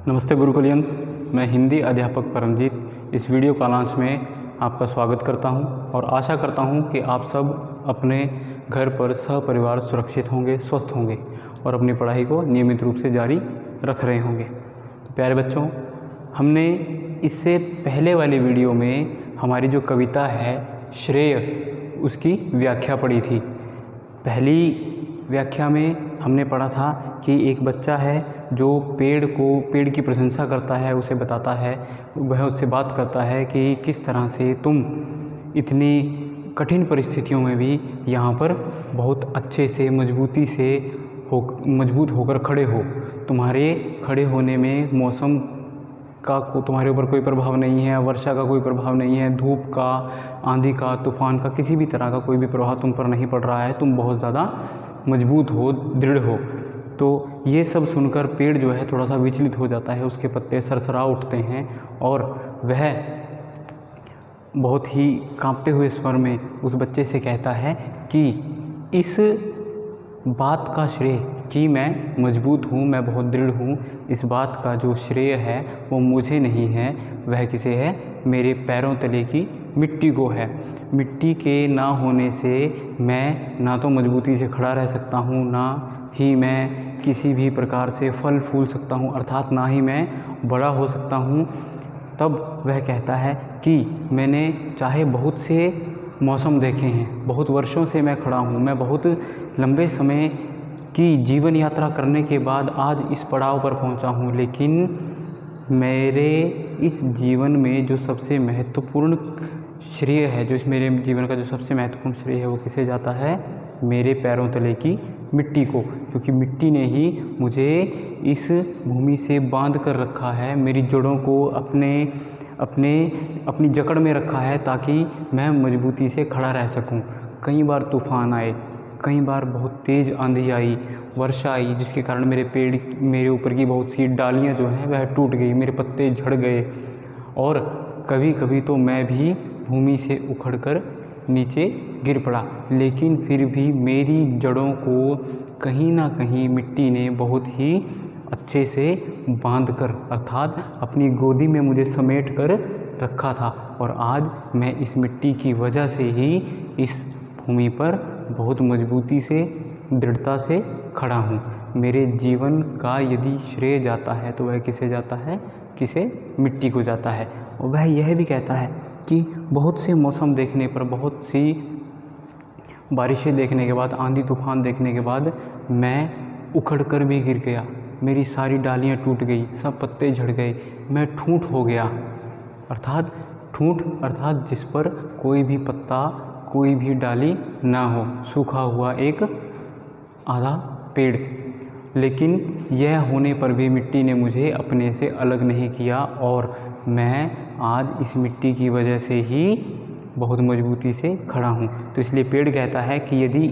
नमस्ते गुरुकुलियंस, मैं हिंदी अध्यापक परमजीत इस वीडियो कालांश में आपका स्वागत करता हूं और आशा करता हूं कि आप सब अपने घर पर सहपरिवार सुरक्षित होंगे, स्वस्थ होंगे और अपनी पढ़ाई को नियमित रूप से जारी रख रहे होंगे। तो प्यारे बच्चों, हमने इससे पहले वाली वीडियो में हमारी जो कविता है श्रेय, उसकी व्याख्या पढ़ी थी। पहली व्याख्या में हमने पढ़ा था कि एक बच्चा है जो पेड़ की प्रशंसा करता है, उसे बताता है, वह उससे बात करता है कि किस तरह से तुम इतनी कठिन परिस्थितियों में भी यहाँ पर बहुत अच्छे से मजबूत होकर खड़े हो। तुम्हारे खड़े होने में मौसम का तुम्हारे ऊपर कोई प्रभाव नहीं है, वर्षा का कोई प्रभाव नहीं है, धूप का, आंधी का, तूफान का, किसी भी तरह का कोई भी प्रभाव तुम पर नहीं पड़ रहा है। तुम बहुत ज़्यादा मजबूत हो, दृढ़ हो। तो ये सब सुनकर पेड़ जो है थोड़ा सा विचलित हो जाता है, उसके पत्ते सरसरा उठते हैं और वह बहुत ही कांपते हुए स्वर में उस बच्चे से कहता है कि इस बात का श्रेय कि मैं मजबूत हूँ, मैं बहुत दृढ़ हूँ, इस बात का जो श्रेय है वो मुझे नहीं है, वह किसे है? मेरे पैरों तले की मिट्टी को है। मिट्टी के ना होने से मैं ना तो मजबूती से खड़ा रह सकता हूँ, ना ही मैं किसी भी प्रकार से फल फूल सकता हूँ, अर्थात ना ही मैं बड़ा हो सकता हूँ। तब वह कहता है कि मैंने चाहे बहुत से मौसम देखे हैं, बहुत वर्षों से मैं खड़ा हूँ, मैं बहुत लंबे समय की जीवन यात्रा करने के बाद आज इस पड़ाव पर पहुँचा हूँ, लेकिन मेरे इस जीवन में जो सबसे महत्वपूर्ण श्रेय है, जो इस मेरे जीवन का जो सबसे महत्वपूर्ण श्रेय है, वो किसे जाता है? मेरे पैरों तले की मिट्टी को, क्योंकि मिट्टी ने ही मुझे इस भूमि से बांध कर रखा है, मेरी जड़ों को अपनी जकड़ में रखा है ताकि मैं मजबूती से खड़ा रह सकूं। कई बार तूफान आए, कई बार बहुत तेज़ आंधी आई, वर्षा आई, जिसके कारण मेरे ऊपर की बहुत सी डालियां जो हैं वह टूट गई, मेरे पत्ते झड़ गए और कभी कभी तो मैं भी भूमि से उखड़कर नीचे गिर पड़ा। लेकिन फिर भी मेरी जड़ों को कहीं ना कहीं मिट्टी ने बहुत ही अच्छे से बांधकर, अर्थात अपनी गोदी में मुझे समेट कर रखा था और आज मैं इस मिट्टी की वजह से ही इस भूमि पर बहुत मजबूती से, दृढ़ता से खड़ा हूँ। मेरे जीवन का यदि श्रेय जाता है तो वह किसे जाता है? किसे? मिट्टी को जाता है। और वह यह भी कहता है कि बहुत से मौसम देखने पर, बहुत सी बारिशें देखने के बाद, आंधी तूफान देखने के बाद मैं उखड़ कर भी गिर गया, मेरी सारी डालियाँ टूट गई, सब पत्ते झड़ गए, मैं ठूंठ हो गया। अर्थात जिस पर कोई भी पत्ता, कोई भी डाली ना हो, सूखा हुआ एक आधा पेड़। लेकिन यह होने पर भी मिट्टी ने मुझे अपने से अलग नहीं किया और मैं आज इस मिट्टी की वजह से ही बहुत मजबूती से खड़ा हूँ। तो इसलिए पेड़ कहता है कि यदि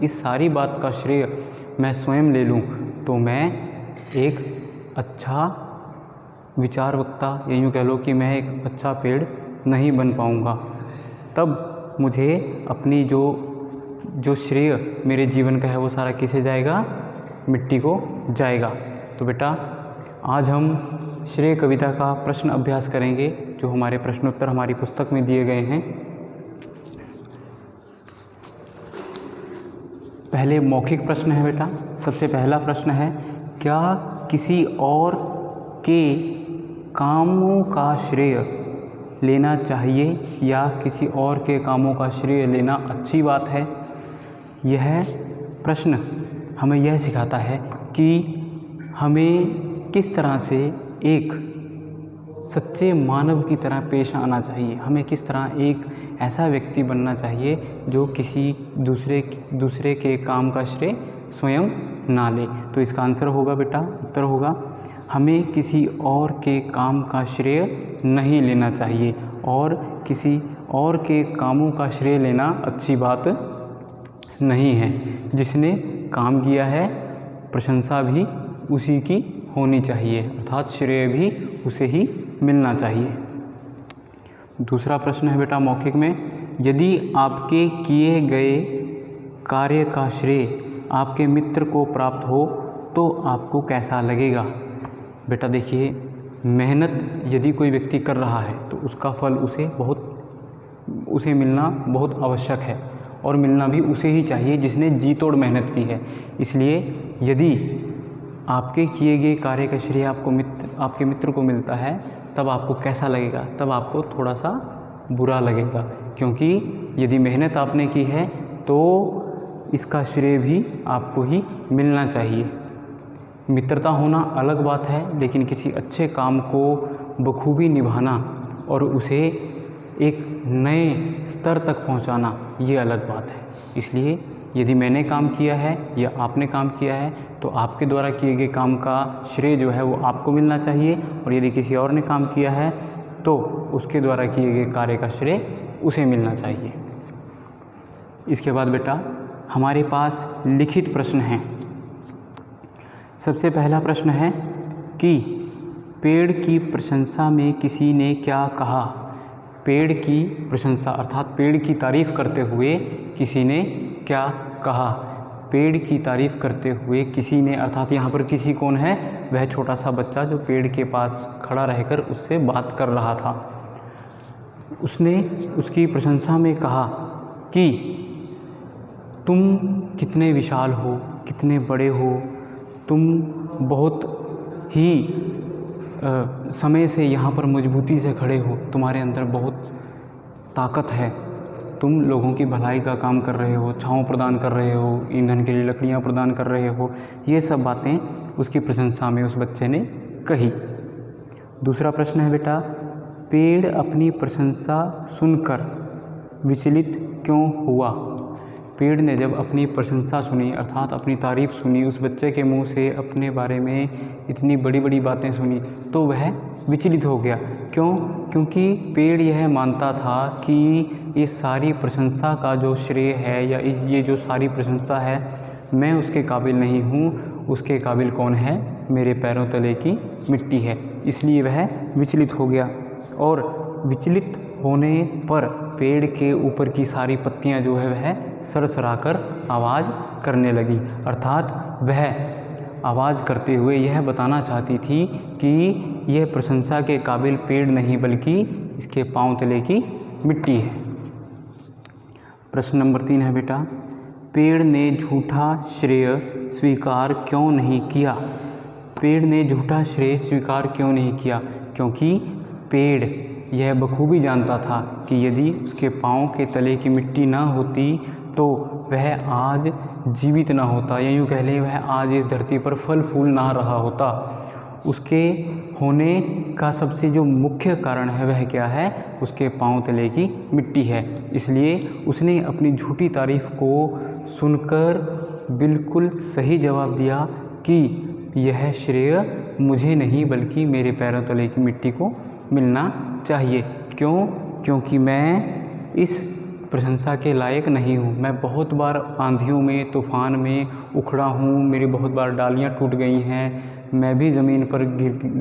इस सारी बात का श्रेय मैं स्वयं ले लूँ तो मैं एक अच्छा विचार वक्ता, या यूँ कह लो कि मैं एक अच्छा पेड़ नहीं बन पाऊँगा। तब मुझे अपनी जो श्रेय मेरे जीवन का है वो सारा किसे जाएगा? मिट्टी को जाएगा। तो बेटा, आज हम श्रेय कविता का प्रश्न अभ्यास करेंगे, जो हमारे प्रश्नोत्तर हमारी पुस्तक में दिए गए हैं। पहले मौखिक प्रश्न है बेटा। सबसे पहला प्रश्न है, क्या किसी और के कामों का श्रेय लेना चाहिए या किसी और के कामों का श्रेय लेना अच्छी बात है? यह प्रश्न हमें यह सिखाता है कि हमें किस तरह से एक सच्चे मानव की तरह पेश आना चाहिए, हमें किस तरह एक ऐसा व्यक्ति बनना चाहिए जो किसी दूसरे के काम का श्रेय स्वयं ना ले। तो इसका आंसर होगा बेटा, उत्तर होगा, हमें किसी और के काम का श्रेय नहीं लेना चाहिए और किसी और के कामों का श्रेय लेना अच्छी बात नहीं है। जिसने काम किया है प्रशंसा भी उसी की होनी चाहिए, अर्थात श्रेय भी उसे ही मिलना चाहिए। दूसरा प्रश्न है बेटा मौखिक में, यदि आपके किए गए कार्य का श्रेय आपके मित्र को प्राप्त हो तो आपको कैसा लगेगा? बेटा देखिए, मेहनत यदि कोई व्यक्ति कर रहा है तो उसका फल उसे मिलना बहुत आवश्यक है, और मिलना भी उसे ही चाहिए जिसने जी तोड़ मेहनत की है। इसलिए यदि आपके किए गए कार्य का श्रेय आपके मित्र को मिलता है, तब आपको कैसा लगेगा? तब आपको थोड़ा सा बुरा लगेगा, क्योंकि यदि मेहनत आपने की है तो इसका श्रेय भी आपको ही मिलना चाहिए। मित्रता होना अलग बात है, लेकिन किसी अच्छे काम को बखूबी निभाना और उसे एक नए स्तर तक पहुंचाना, ये अलग बात है। इसलिए यदि मैंने काम किया है या आपने काम किया है तो आपके द्वारा किए गए काम का श्रेय जो है वो आपको मिलना चाहिए, और यदि किसी और ने काम किया है तो उसके द्वारा किए गए कार्य का श्रेय उसे मिलना चाहिए। इसके बाद बेटा हमारे पास लिखित प्रश्न हैं। सबसे पहला प्रश्न है कि पेड़ की प्रशंसा में किसी ने क्या कहा? पेड़ की प्रशंसा अर्थात पेड़ की तारीफ़ करते हुए किसी ने क्या कहा? पेड़ की तारीफ़ करते हुए किसी ने अर्थात यहाँ पर किसी कौन है? वह छोटा सा बच्चा जो पेड़ के पास खड़ा रहकर उससे बात कर रहा था। उसने उसकी प्रशंसा में कहा कि तुम कितने विशाल हो, कितने बड़े हो, तुम बहुत ही समय से यहाँ पर मजबूती से खड़े हो, तुम्हारे अंदर बहुत ताकत है, तुम लोगों की भलाई का काम कर रहे हो, छांव प्रदान कर रहे हो, ईंधन के लिए लकड़ियाँ प्रदान कर रहे हो। ये सब बातें उसकी प्रशंसा में उस बच्चे ने कही। दूसरा प्रश्न है बेटा, पेड़ अपनी प्रशंसा सुनकर विचलित क्यों हुआ? पेड़ ने जब अपनी प्रशंसा सुनी अर्थात अपनी तारीफ़ सुनी, उस बच्चे के मुंह से अपने बारे में इतनी बड़ी बड़ी बातें सुनी, तो वह विचलित हो गया। क्यों? क्योंकि पेड़ यह मानता था कि ये सारी प्रशंसा का जो श्रेय है या ये जो सारी प्रशंसा है मैं उसके काबिल नहीं हूँ, उसके काबिल कौन है? मेरे पैरों तले की मिट्टी है। इसलिए वह विचलित हो गया, और विचलित होने पर पेड़ के ऊपर की सारी पत्तियां जो है वह सरसराकर आवाज़ करने लगी। अर्थात वह आवाज़ करते हुए यह बताना चाहती थी कि यह प्रशंसा के काबिल पेड़ नहीं बल्कि इसके पांव तले की मिट्टी है। प्रश्न नंबर 3 है बेटा, पेड़ ने झूठा श्रेय स्वीकार क्यों नहीं किया? पेड़ ने झूठा श्रेय स्वीकार क्यों नहीं किया? क्योंकि पेड़ यह बखूबी जानता था कि यदि उसके पाँव के तले की मिट्टी ना होती तो वह आज जीवित ना होता, या यूँ कह लें वह आज इस धरती पर फल फूल ना रहा होता। उसके होने का सबसे जो मुख्य कारण है वह क्या है? उसके पाँव तले की मिट्टी है। इसलिए उसने अपनी झूठी तारीफ़ को सुनकर बिल्कुल सही जवाब दिया कि यह श्रेय मुझे नहीं बल्कि मेरे पैरों तले की मिट्टी को मिलना चाहिए। क्यों? क्योंकि मैं इस प्रशंसा के लायक नहीं हूँ। मैं बहुत बार आंधियों में, तूफ़ान में उखड़ा हूँ, मेरी बहुत बार डालियाँ टूट गई हैं, मैं भी ज़मीन पर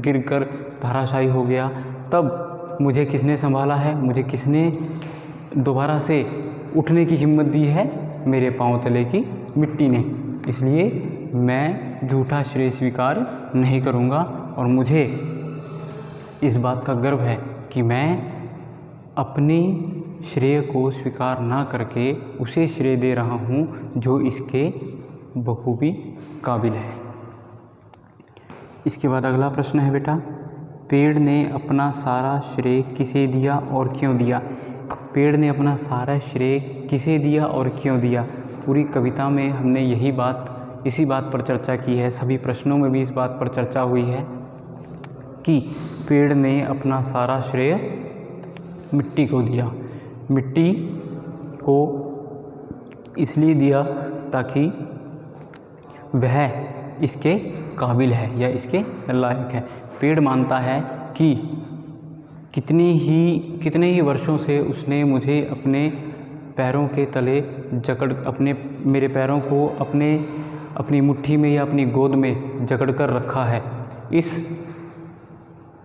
गिरकर धराशायी हो गया। तब मुझे किसने संभाला है? मुझे किसने दोबारा से उठने की हिम्मत दी है? मेरे पाँव तले की मिट्टी ने। इसलिए मैं झूठा श्रेय स्वीकार नहीं करूँगा, और मुझे इस बात का गर्व है कि मैं अपने श्रेय को स्वीकार ना करके उसे श्रेय दे रहा हूँ जो इसके बखूबी काबिल है। इसके बाद अगला प्रश्न है बेटा, पेड़ ने अपना सारा श्रेय किसे दिया और क्यों दिया? पेड़ ने अपना सारा श्रेय किसे दिया और क्यों दिया? पूरी कविता में हमने इसी बात पर चर्चा की है, सभी प्रश्नों में भी इस बात पर चर्चा हुई है कि पेड़ ने अपना सारा श्रेय मिट्टी को दिया। मिट्टी को इसलिए दिया ताकि वह इसके काबिल है या इसके लायक है। पेड़ मानता है कि कितने ही वर्षों से उसने मुझे अपने पैरों के तले मेरे पैरों को अपनी मुट्ठी में या अपनी गोद में जकड़ कर रखा है।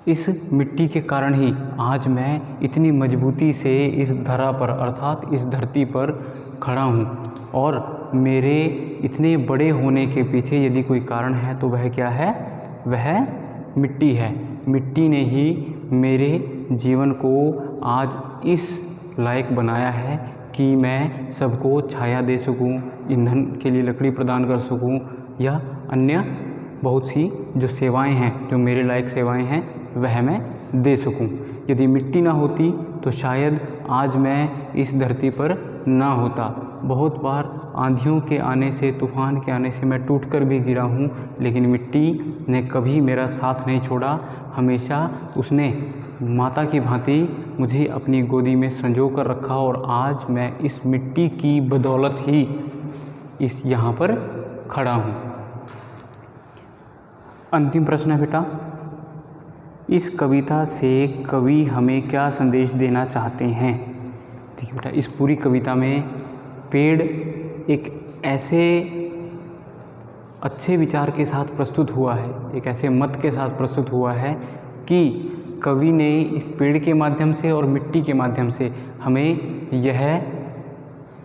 इस मिट्टी के कारण ही आज मैं इतनी मजबूती से इस धरा पर अर्थात इस धरती पर खड़ा हूँ, और मेरे इतने बड़े होने के पीछे यदि कोई कारण है तो वह क्या है? वह मिट्टी है। मिट्टी ने ही मेरे जीवन को आज इस लायक बनाया है कि मैं सबको छाया दे सकूं, ईंधन के लिए लकड़ी प्रदान कर सकूं या अन्य बहुत सी जो सेवाएं हैं, जो मेरे लायक सेवाएं हैं, वह मैं दे सकूं। यदि मिट्टी ना होती तो शायद आज मैं इस धरती पर ना होता। बहुत बार आंधियों के आने से, तूफान के आने से मैं टूटकर भी गिरा हूँ, लेकिन मिट्टी ने कभी मेरा साथ नहीं छोड़ा। हमेशा उसने माता की भांति मुझे अपनी गोदी में संजो कर रखा और आज मैं इस मिट्टी की बदौलत ही इस यहाँ पर खड़ा हूँ। अंतिम प्रश्न है बेटा, इस कविता से कवि हमें क्या संदेश देना चाहते हैं? देखिए बेटा, इस पूरी कविता में पेड़ एक ऐसे अच्छे विचार के साथ प्रस्तुत हुआ है, एक ऐसे मत के साथ प्रस्तुत हुआ है कि कवि ने इस पेड़ के माध्यम से और मिट्टी के माध्यम से हमें यह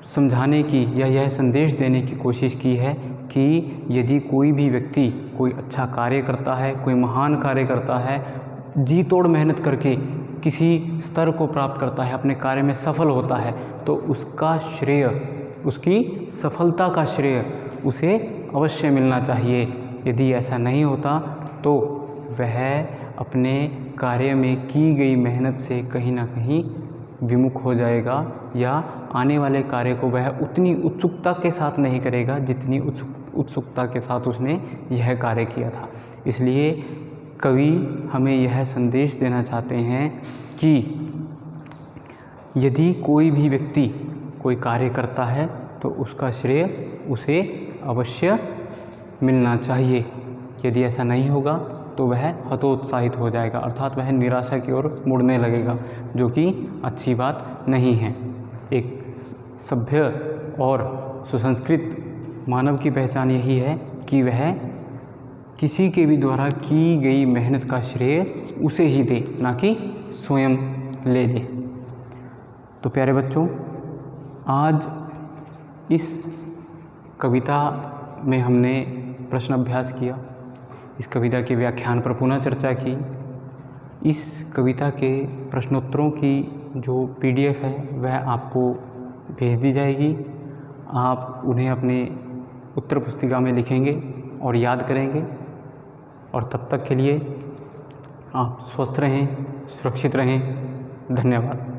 समझाने की या यह संदेश देने की कोशिश की है कि यदि कोई भी व्यक्ति कोई अच्छा कार्य करता है, कोई महान कार्य करता है, जी तोड़ मेहनत करके किसी स्तर को प्राप्त करता है, अपने कार्य में सफल होता है, तो उसका श्रेय, उसकी सफलता का श्रेय उसे अवश्य मिलना चाहिए। यदि ऐसा नहीं होता तो वह अपने कार्य में की गई मेहनत से कहीं ना कहीं विमुख हो जाएगा या आने वाले कार्य को वह उतनी उत्सुकता के साथ नहीं करेगा जितनी उत्सुकता के साथ उसने यह कार्य किया था। इसलिए कवि हमें यह संदेश देना चाहते हैं कि यदि कोई भी व्यक्ति कोई कार्य करता है तो उसका श्रेय उसे अवश्य मिलना चाहिए। यदि ऐसा नहीं होगा तो वह हतोत्साहित हो जाएगा, अर्थात वह निराशा की ओर मुड़ने लगेगा, जो कि अच्छी बात नहीं है। एक सभ्य और सुसंस्कृत मानव की पहचान यही है कि वह किसी के भी द्वारा की गई मेहनत का श्रेय उसे ही दे, ना कि स्वयं ले ले। तो प्यारे बच्चों, आज इस कविता में हमने प्रश्न अभ्यास किया, इस कविता के व्याख्यान पर पुनः चर्चा की। इस कविता के प्रश्नोत्तरों की जो PDF है वह आपको भेज दी जाएगी। आप उन्हें अपने उत्तर पुस्तिका में लिखेंगे और याद करेंगे। और तब तक के लिए आप स्वस्थ रहें, सुरक्षित रहें। धन्यवाद।